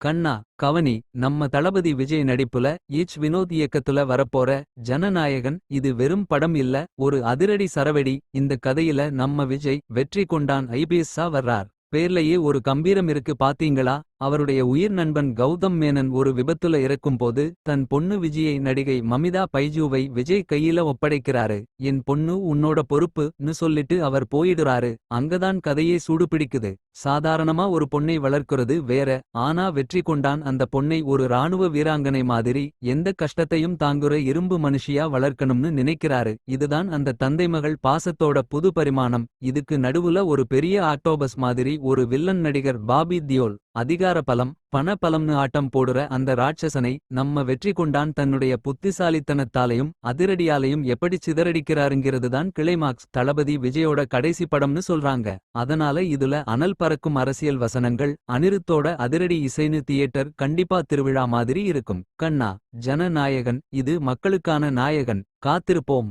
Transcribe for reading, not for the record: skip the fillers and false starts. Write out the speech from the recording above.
கண்ணா கவனி. நம்ம தளபதி விஜய் நடிப்புல வினோத் இயக்கத்துல வரப்போற ஜனநாயகன். இது வெறும் படம் இல்ல, ஒரு அதிரடி சரவெடி. இந்த கதையில நம்ம விஜய் வெற்றி கொண்டான் ஐபிஎஸ்ஸா வர்றார். பேர்லயே ஒரு கம்பீரம் இருக்கு பாத்தீங்களா. அவருடைய உயிர் நண்பன் கௌதம் மேனன் ஒரு விபத்துல இறக்கும்போது தன் பொண்ணு விஜயை நடிகை மமிதா பைஜூவை விஜய் கையில ஒப்படைக்கிறாரு. என் பொண்ணு உன்னோட பொறுப்புன்னு சொல்லிட்டு அவர் போயிடுறாரு. அங்கதான் கதையே சூடுபிடிக்குது. சாதாரணமா ஒரு பொண்ணை வளர்க்கிறது வேற, ஆனா வெற்றி கொண்டான் அந்த பொண்ணை ஒரு ராணுவ வீராங்கனை மாதிரி எந்த கஷ்டத்தையும் தாங்குற இரும்பு மனுஷியா வளர்க்கணும்னு நினைக்கிறாரு. இதுதான் அந்த தந்தை மகள் பாசத்தோட புது பரிமாணம். இதுக்கு நடுவுல ஒரு பெரிய ஆக்டோபஸ் மாதிரி ஒரு வில்லன் நடிகர் பாபி தியோல். அதிகார பலம் பண பலம்னு ஆட்டம் போடுற அந்த ராட்சசனை நம்ம வெற்றி கொண்டான் தன்னுடைய புத்திசாலித்தனத்தாலையும் அதிரடியாலையும் எப்படி சிதறடிக்கிறாருங்கிறதுதான் கிளைமாக்ஸ். தளபதி விஜயோட கடைசி படம்னு சொல்றாங்க. அதனால இதுல அனல் பறக்கும் அரசியல் வசனங்கள், அனிருத்தோட அதிரடி இசைன்னு தியேட்டர் கண்டிப்பா திருவிழா மாதிரி இருக்கும். கண்ணா ஜனநாயகன் இது மக்களுக்கான நாயகன். காத்திருப்போம்.